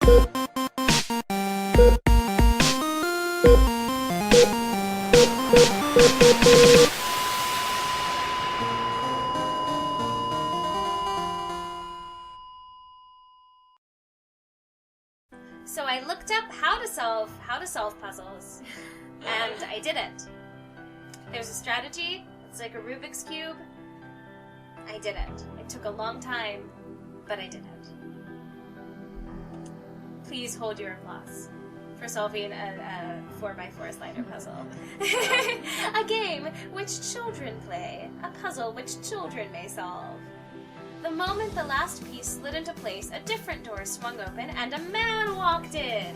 So I looked up how to solve puzzles, and I did it. There's a strategy. It's like a Rubik's Cube. I did it. It took a long time, but I did it. Please hold your applause for solving a 4x4 slider puzzle. A game which children play. A puzzle which children may solve. The moment the last piece slid into place, a different door swung open and a man walked in.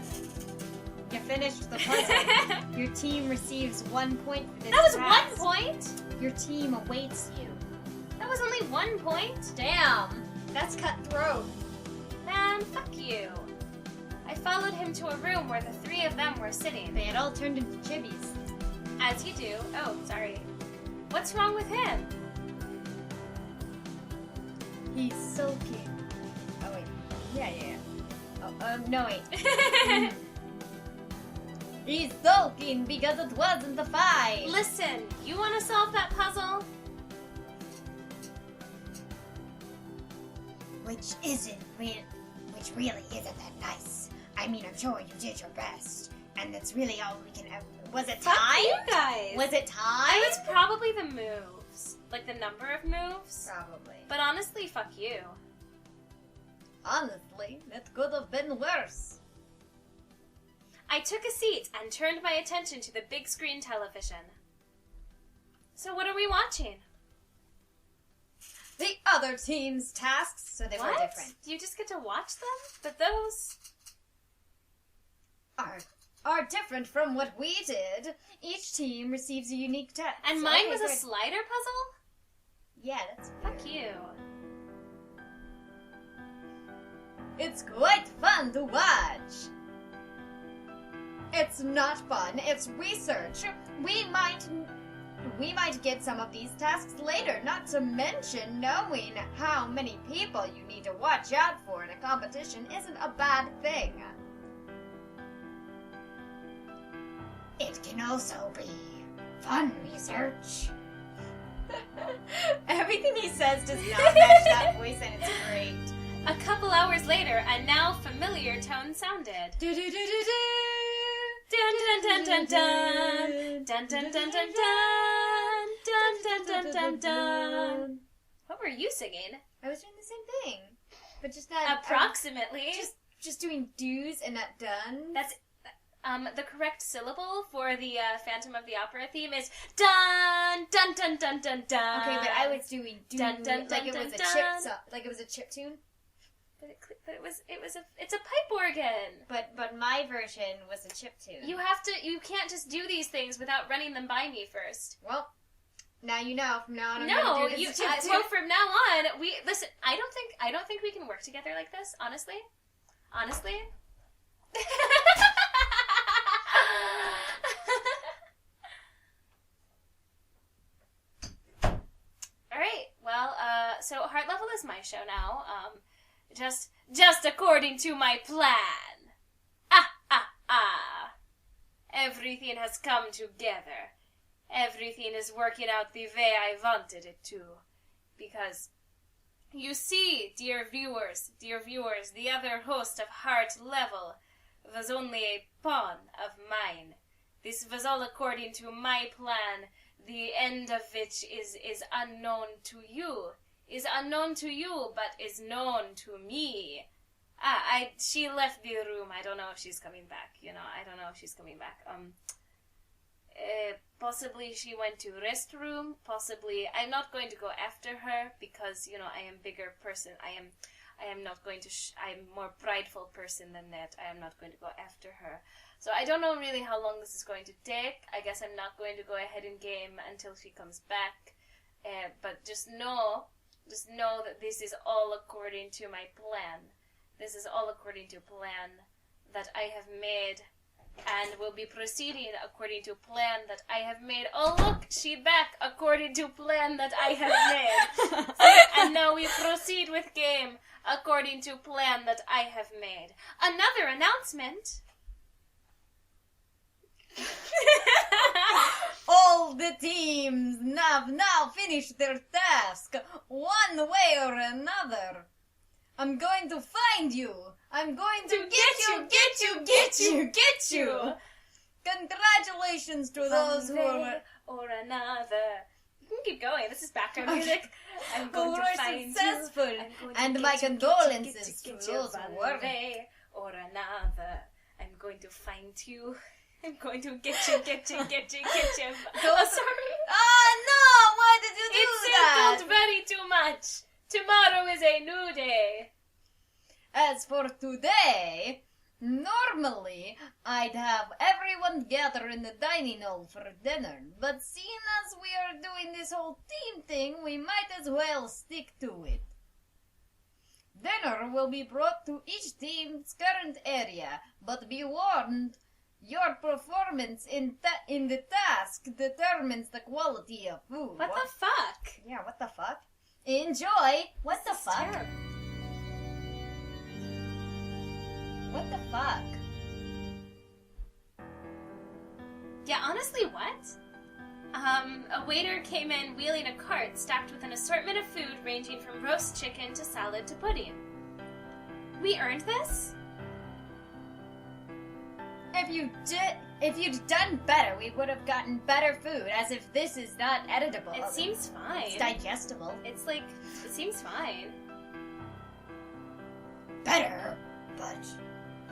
You finished the puzzle. Your team receives 1 point for this That was task. 1 point? Your team awaits you. That was only 1 point? Damn, that's cutthroat. Man, fuck you. I followed him to a room where the three of them were sitting. They had all turned into chibis. As you do. Oh, sorry. What's wrong with him? He's sulking. Oh, wait. Yeah. Oh, no, wait. He's sulking because it wasn't a fight. Listen, you want to solve that puzzle? Which really isn't that nice. I mean, I'm sure you did your best, and that's really all we can ever... Was it Fuck time? you guys. Was it time? It was probably the moves. Like the number of moves. Probably. But honestly, fuck you. Honestly, it could have been worse. I took a seat and turned my attention to the big screen television. So what are we watching? The other team's tasks, so they were different. You just get to watch them? But those... Are different from what we did. Each team receives a unique task. And mine was a slider puzzle? Yeah, that's Fuck you. It's quite fun to watch. It's not fun, it's research. We might get some of these tasks later, not to mention knowing how many people you need to watch out for in a competition isn't a bad thing. It can also be fun research. Everything he says does not match that voice, and it's great. A couple hours later, a now familiar tone sounded. Do do do do do. Dun dun dun dun dun. Dun dun dun dun dun. Dun dun dun dun dun. What were you singing? I was doing the same thing, but just not approximately. Just doing do's and not done. That's the correct syllable for the Phantom of the Opera theme is dun dun dun dun dun dun. Okay, but I was doing do dun, dun, like dun, it was dun, a chip, dun. like it was a chip tune. But it's a pipe organ. But my version was a chip tune. You can't just do these things without running them by me first. Well, now you know. From now on, I'm no, gonna do this chip tune. well, from now on, listen. I don't think we can work together like this. Honestly. All right. Well, so Heart Level is my show now. Just according to my plan. Everything has come together. Everything is working out the way I wanted it to. Because, you see, dear viewers, the other host of Heart Level was only a pawn of mine. This was all according to my plan, the end of which is unknown to you. Is unknown to you, but is known to me. She left the room. I don't know if she's coming back. I don't know if she's coming back. Possibly she went to restroom. Possibly I'm not going to go after her because, I am bigger person. I am not going to, I'm more prideful person than that. I am not going to go after her. So I don't know really how long this is going to take. I guess I'm not going to go ahead and game until she comes back. But just know that this is all according to my plan. This is all according to a plan that I have made and we'll be proceeding according to plan that I have made. Oh look, she back according to plan that I have made. And now we proceed with game according to plan that I have made. Another announcement. All the teams have now finished their task, one way or another. I'm going to find you. I'm going to get you. Congratulations to those who are or another. You can keep going. This is background music. I'm who going to were find successful, you. I'm going to and get my you, condolences get to you, those who one weren't. way or another. I'm going to find you. I'm going to get you. Oh, sorry. Oh no! Why did you do It that? simpled very too much. Tomorrow is a new day. As for today, normally I'd have everyone gather in the dining hall for dinner, but seeing as we are doing this whole team thing, we might as well stick to it. Dinner will be brought to each team's current area, but be warned, your performance in the task determines the quality of food. What the fuck? Yeah, what the fuck? Enjoy! What the This is fuck? terrible. What the fuck? Yeah, honestly, what? A waiter came in wheeling a cart stacked with an assortment of food ranging from roast chicken to salad to pudding. We earned this? If you'd done better, we would have gotten better food, as if this is not editable. It seems fine. It's digestible. It's like, it seems fine. Better, but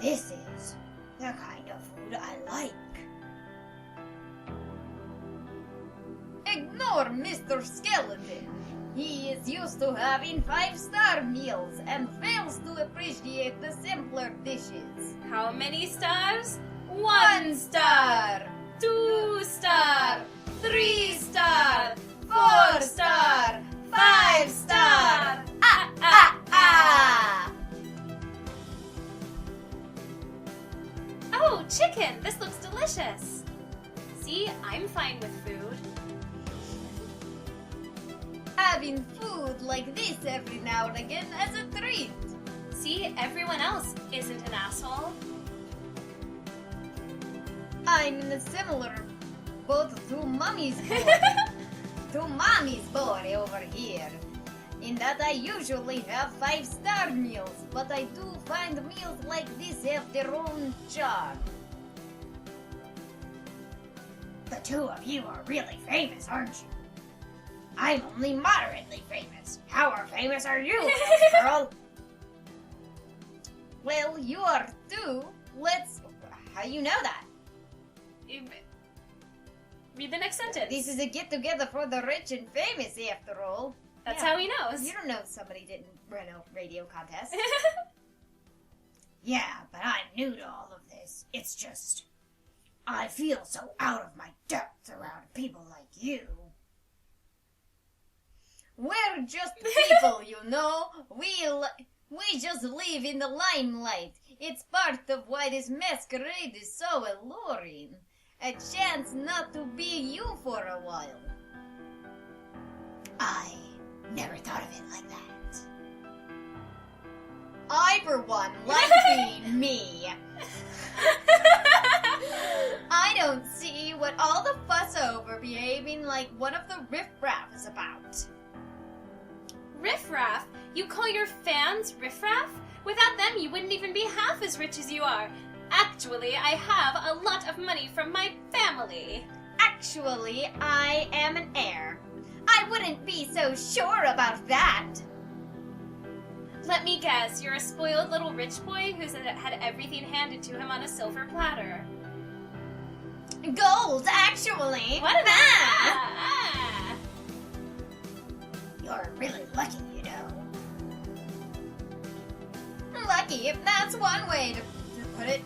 this is the kind of food I like. Ignore Mr. Skeleton. He is used to having 5-star meals and fails to appreciate the simpler dishes. How many stars? 1 star, 2 star, 3 star, 4 star, 5 star. Ah! Oh, chicken! This looks delicious. See, I'm fine with food. Having food like this every now and again as a treat. See, everyone else isn't an asshole. I'm in a similar boat to Mommy's boy over here. In that I usually have 5-star meals, but I do find meals like this have their own charm. The two of you are really famous, aren't you? I'm only moderately famous. How famous are you, little girl? Well, you are too. How you know that? Read the next sentence. This is a get-together for the rich and famous, after all. That's Yeah. how he knows. You don't know somebody didn't run a radio contest. Yeah, but I'm new to all of this. It's just, I feel so out of my depth around people like you. We're just people, you know. We just live in the limelight. It's part of why this masquerade is so alluring. A chance not to be you for a while. I never thought of it like that. I, for one, like being me. I don't see what all the fuss over behaving like one of the riffraff is about. Riffraff? You call your fans riffraff? Without them, you wouldn't even be half as rich as you are. Actually, I have a lot of money from my family. Actually, I am an heir. I wouldn't be so sure about that. Let me guess, you're a spoiled little rich boy who's had everything handed to him on a silver platter. Gold, actually. What about that? You're really lucky, you know. Lucky, if that's one way to put it.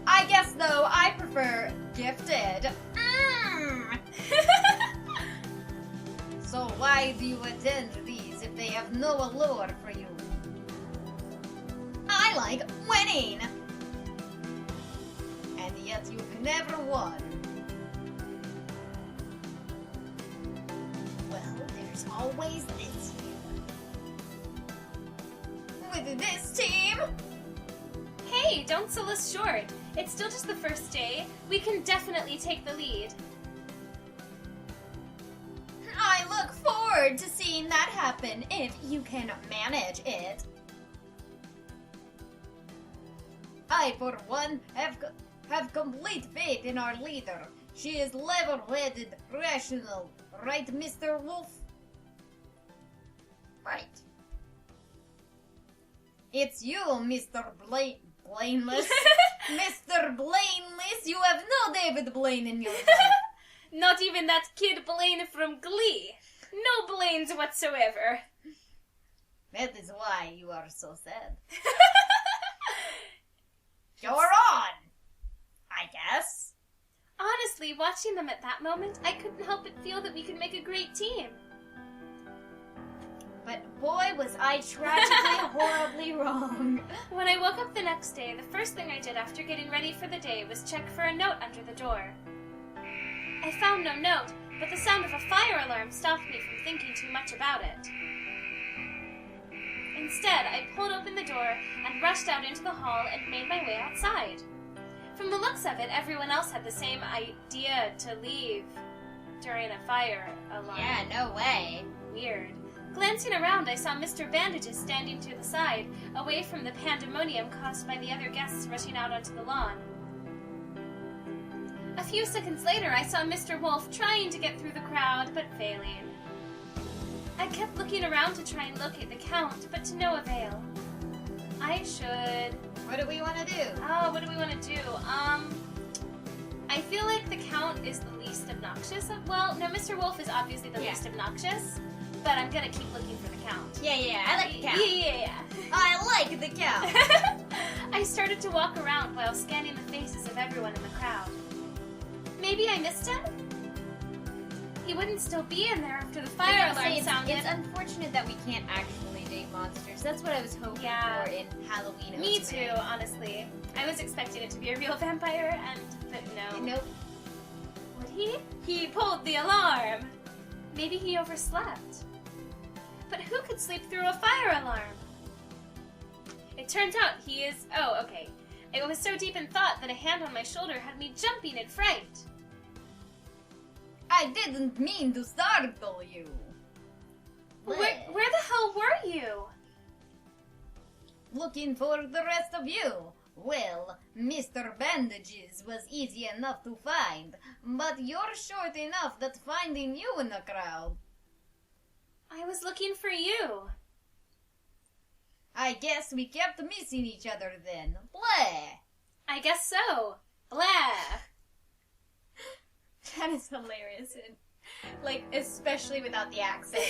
I guess, though, I prefer gifted. So why do you attend these if they have no allure for you? I like winning. And the yet you've never won. Well, there's always this year. With this team, Hey, don't sell us short. It's still just the first day. We can definitely take the lead. I look forward to seeing that happen if you can manage it. I, for one, have complete faith in our leader. She is level-headed, rational. Right, Mr. Wolf? Right. It's you, Mr. Blameless. Mr. Blameless, you have no David Blaine in your life. Not even that kid Blaine from Glee. No Blaines whatsoever. That is why you are so sad. You're on, I guess. Honestly, watching them at that moment, I couldn't help but feel that we could make a great team. But boy, was I tragically, horribly wrong. When I woke up the next day, the first thing I did after getting ready for the day was check for a note under the door. I found no note, but the sound of a fire alarm stopped me from thinking too much about it. Instead, I pulled open the door and rushed out into the hall and made my way outside. From the looks of it, everyone else had the same idea to leave during a fire alarm. Yeah, no way. Weird. Glancing around, I saw Mr. Bandages standing to the side, away from the pandemonium caused by the other guests rushing out onto the lawn. A few seconds later, I saw Mr. Wolf trying to get through the crowd, but failing. I kept looking around to try and locate the Count, but to no avail. I should... What do we want to do? Oh, what do we want to do? I feel like the Count is the least obnoxious. Well, no, Mr. Wolf is obviously the least obnoxious, but I'm gonna keep looking for the Count. Yeah, I like the Count. Yeah. I like the Count. I started to walk around while scanning the faces of everyone in the crowd. Maybe I missed him? He wouldn't still be in there after the fire alarm sounded. It's unfortunate that we can't actually date monsters. That's what I was hoping for in Halloween. Me too, honestly. I was expecting it to be a real vampire, but no. Nope. Would he? He pulled the alarm. Maybe he overslept. But who could sleep through a fire alarm? It turns out he is... Oh, okay. I was so deep in thought that a hand on my shoulder had me jumping in fright. I didn't mean to startle you. Where the hell were you? Looking for the rest of you. Well, Mr. Bandages was easy enough to find, but you're short enough that finding you in the crowd. I was looking for you. I guess we kept missing each other then. Blah! I guess so. Blah. That is hilarious, and, like, especially without the accent.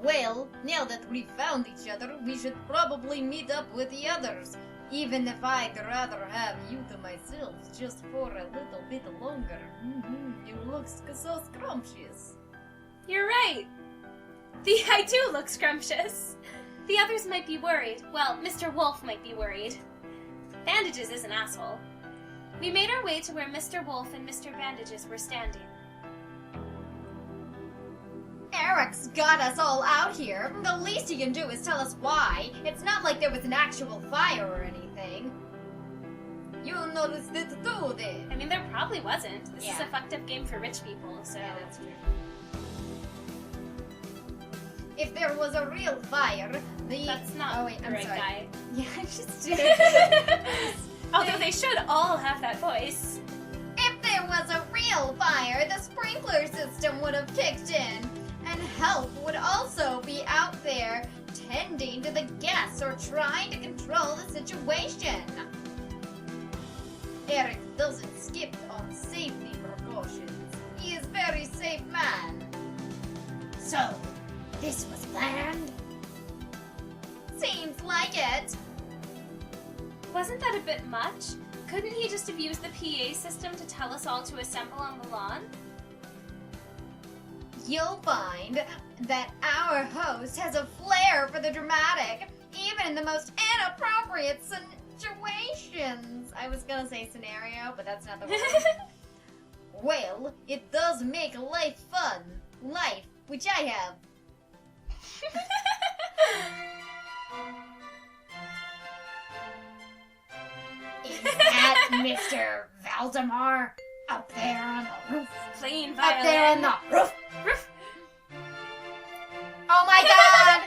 Well, now that we've found each other, we should probably meet up with the others. Even if I'd rather have you to myself just for a little bit longer. You look so scrumptious. You're right. I do look scrumptious. The others might be worried. Well, Mr. Wolf might be worried. Bandages is an asshole. We made our way to where Mr. Wolf and Mr. Bandages were standing. Eric's got us all out here. The least he can do is tell us why. It's not like there was an actual fire or anything. You noticed it too, then. I mean, there probably wasn't. This is a fucked up game for rich people, so... Yeah, that's true. If there was a real fire, That's not oh, wait, the I'm right sorry. guy. Yeah, I just did. Although they should all have that voice. If there was a real fire, the sprinkler system would have kicked in. And help would also be out there tending to the guests or trying to control the situation. Eric doesn't skip on safety precautions. He is a very safe man. So, this was planned? Seems like it. Wasn't that a bit much? Couldn't he just have used the PA system to tell us all to assemble on the lawn? You'll find that our host has a flair for the dramatic, even in the most inappropriate situations. I was gonna say scenario, but that's not the word. Well, it does make life fun. Life, which I have. Is that Mr. Valdemar up there on the roof? Playing violin. Up there on the roof? Roof. Oh my god!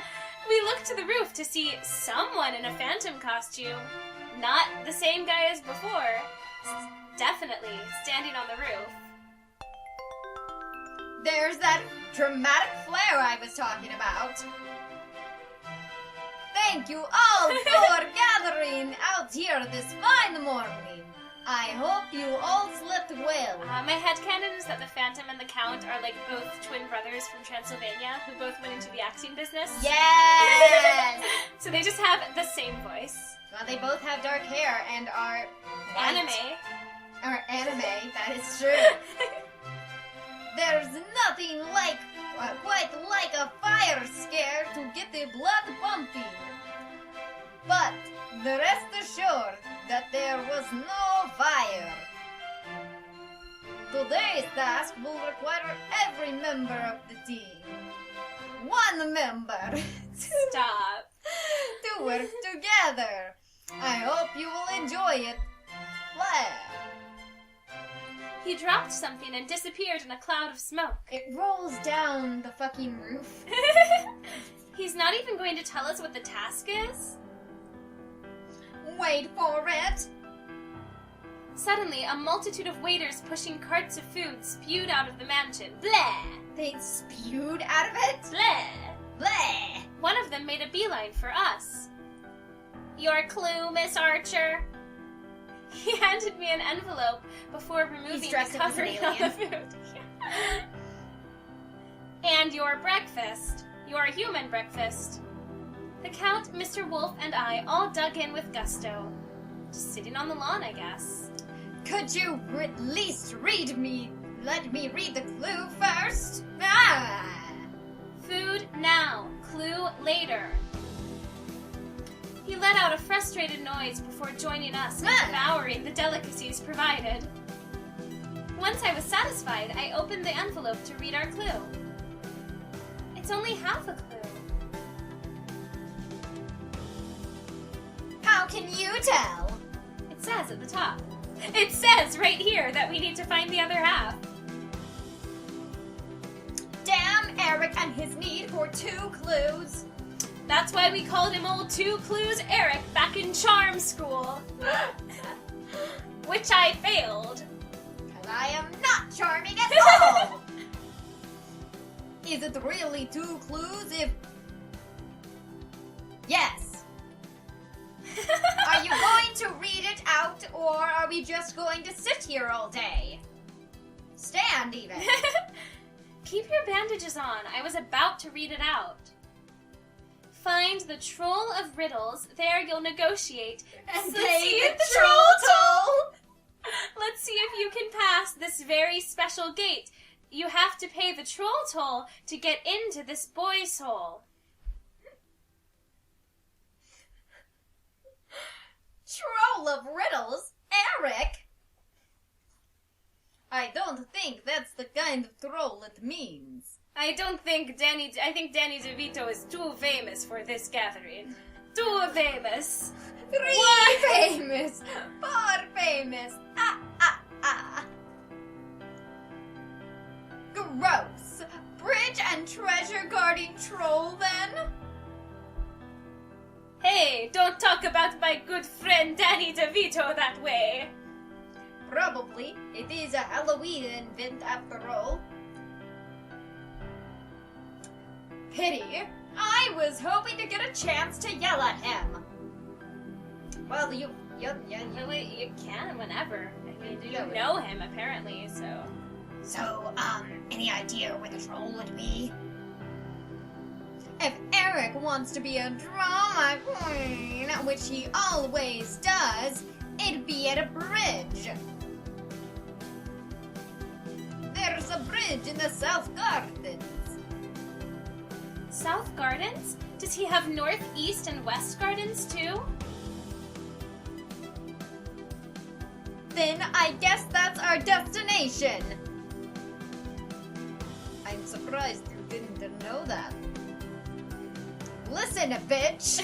We look to the roof to see someone in a phantom costume. Not the same guy as before. Definitely standing on the roof. There's that dramatic flair I was talking about. Thank you all for gathering out here this fine morning. I hope you all slept well. My headcanon is that the Phantom and the Count are like both twin brothers from Transylvania who both went into the acting business. Yes! So they just have the same voice. Well, they both have dark hair and are white. Anime. Or anime, that is true. There's nothing like, quite like a fire scare to get the blood pumping. But the rest assured that there was no fire. Today's task will require every member of the team. One member Stop. to work together. I hope you will enjoy it. Flair. He dropped something and disappeared in a cloud of smoke. It rolls down the fucking roof. He's not even going to tell us what the task is? Wait for it. Suddenly, a multitude of waiters pushing carts of food spewed out of the mansion. Bleh! They spewed out of it? Bleh! Bleh! One of them made a beeline for us. Your clue, Miss Archer? He handed me an envelope before removing He's the dressed up as an covering on the alien. food. Yeah. And your breakfast. Your human breakfast. The Count, Mr. Wolf, and I all dug in with gusto. Just sitting on the lawn, I guess. Could you at least let me read the clue first? Ah! Food now, clue later. He let out a frustrated noise before joining us in devouring the delicacies provided. Once I was satisfied, I opened the envelope to read our clue. It's only half a clue. How can you tell? It says at the top. It says right here that we need to find the other half. Damn Eric and his need for 2 clues. That's why we called him Old Two Clues Eric back in charm school. Which I failed. Because I am not charming at all. Is it really 2 clues if... Yes. Are you going to read it out, or are we just going to sit here all day? Stand, even. Keep your bandages on. I was about to read it out. Find the troll of riddles. There you'll negotiate. And Let's pay see the if troll toll. Let's see if you can pass this very special gate. You have to pay the troll toll to get into this boy's hole. Troll of riddles? Eric? I don't think that's the kind of troll it means. I think Danny DeVito is too famous for this gathering. Too famous. 3 What? famous, 4 famous. Gross. Bridge and treasure guarding troll, then? Hey, don't talk about my good friend Danny DeVito that way. Probably. It is a Halloween event after all. Pity. I was hoping to get a chance to yell at him. Well, you Really, you can whenever. I mean, you Yeah, know him apparently, so. So, any idea where the troll would be? If Eric wants to be a drama queen, which he always does, it'd be at a bridge. There's a bridge in the South Gardens. South Gardens? Does he have North, East, and West Gardens too? then I guess that's our destination. I'm surprised you didn't know that. Listen, bitch!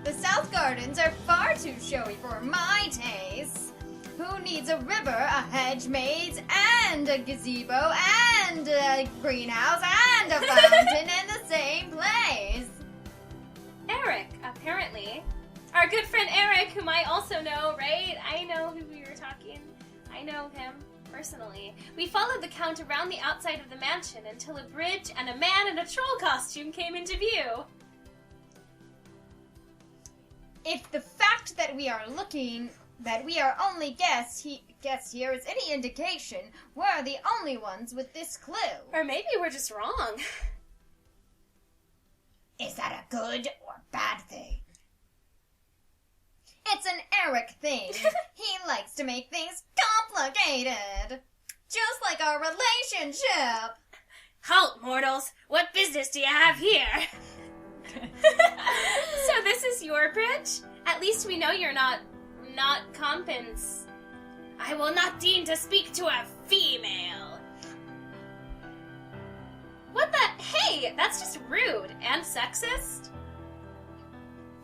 The South Gardens are far too showy for my taste. Who needs a river, a hedge maze, and a gazebo, and a greenhouse, and a fountain in the same place? Eric, apparently. Our good friend Eric, whom I also know, right? I know who we were talking. I know him personally. We followed the Count around the outside of the mansion until a bridge and a man in a troll costume came into view. If the fact that we are only guests here is any indication, we're the only ones with this clue. Or maybe we're just wrong. Is that a good or bad thing? It's an Eric thing. He likes to make things complicated. Just like our relationship. Halt, mortals! What business do you have here? So this is your bridge? At least we know you're not compens. I will not deign to speak to a female. What the? Hey, that's just rude and sexist.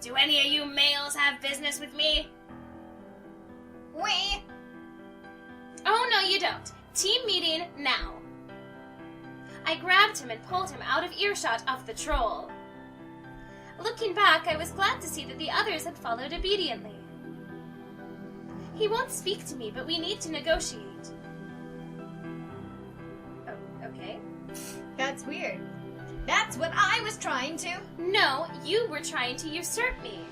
Do any of you males have business with me? We... Oh, no, you don't. Team meeting now. I grabbed him and pulled him out of earshot of the troll. Looking back, I was glad to see that the others had followed obediently. He won't speak to me, but we need to negotiate. Oh, okay. That's weird. That's what I was trying to. No, you were trying to usurp me.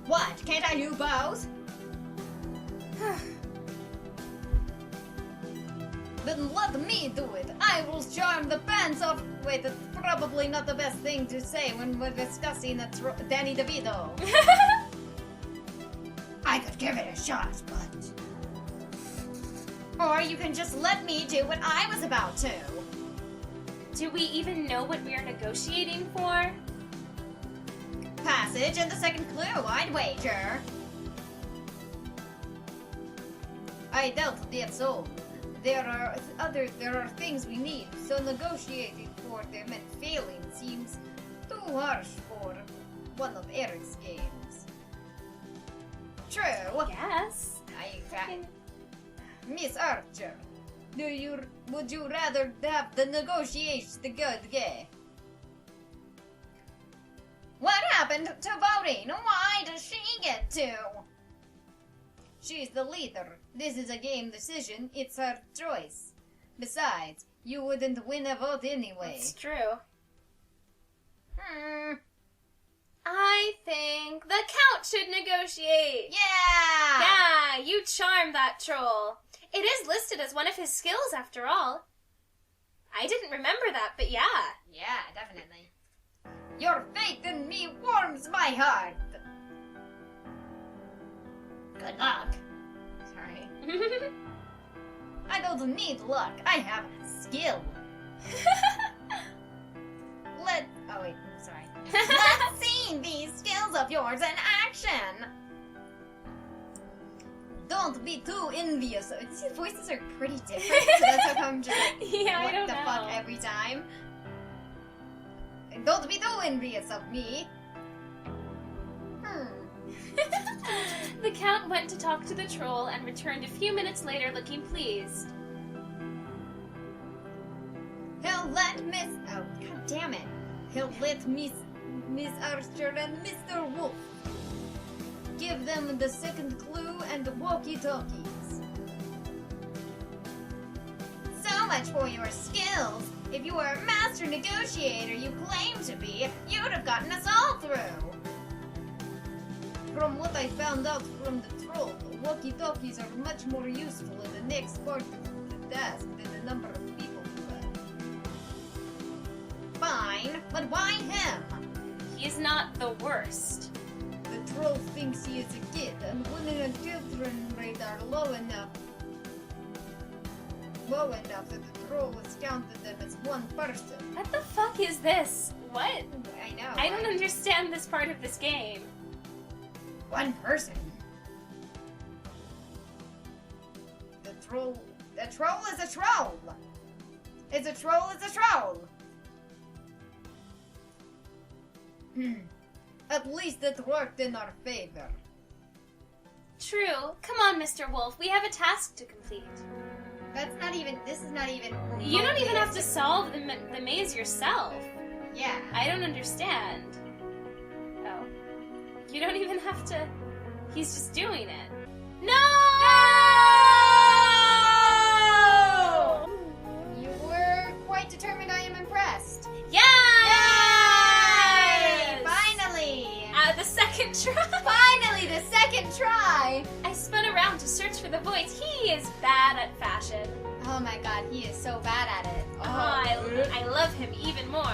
What? Can't I do both? Then let me do it. I will charm the pants off. Wait, that's probably not the best thing to say when we're discussing Danny DeVito. I could give it a shot, but... Or you can just let me do what I was about to. Do we even know what we are negotiating for? Passage and the second clue, I'd wager. I doubt that's all. There are things we need, so negotiating for them and failing seems too harsh for one of Eric's games. True. Yes. Miss Archer, would you rather have the negotiations the good gay? What happened to voting? Why does she get to? She's the leader. This is a game decision. It's her choice. Besides, you wouldn't win a vote anyway. It's true. Hmm. I think the Count should negotiate. Yeah! Yeah, you charm that troll. It is listed as one of his skills, after all. I didn't remember that, but yeah. Yeah, definitely. Your faith in me warms my heart. Good luck. Sorry. I don't need luck. I have skill. Oh wait, I'm sorry. Let's see these skills of yours in action. Don't be too envious. These voices are pretty different, so that's how come I'm just like, Yeah, what I don't the know. fuck every time. And don't be too envious of me. The Count went to talk to the troll and returned a few minutes later looking pleased. He'll let Miss... Oh, god damn it. He'll let Miss Archer and Mr. Wolf give them the second clue and the walkie-talkies. So much for your skills. If you were a master negotiator you claim to be, you'd have gotten us all through. From what I found out from the troll, walkie-talkies are much more useful in the next part of the task than the number of people you have. Fine, but why him? He's not the worst. The troll thinks he is a kid, and women and children rate are low enough that the troll has counted them as one person. What the fuck is this? What? I know. I don't understand this part of this game. One person. troll is a troll. It's a troll is a troll. At least it worked in our favor. True. Come on, Mr. Wolf. We have a task to complete. This is not even... You don't even have to solve the maze yourself. Yeah. I don't understand. Oh. You don't even have to... He's just doing it. No! You were quite determined. I am impressed. Yes! Yay! Finally! The second try. Finally, the second try! I spun around to search for the voice. He is bad at fashion. Oh my god, he is so bad at it. I love him even more.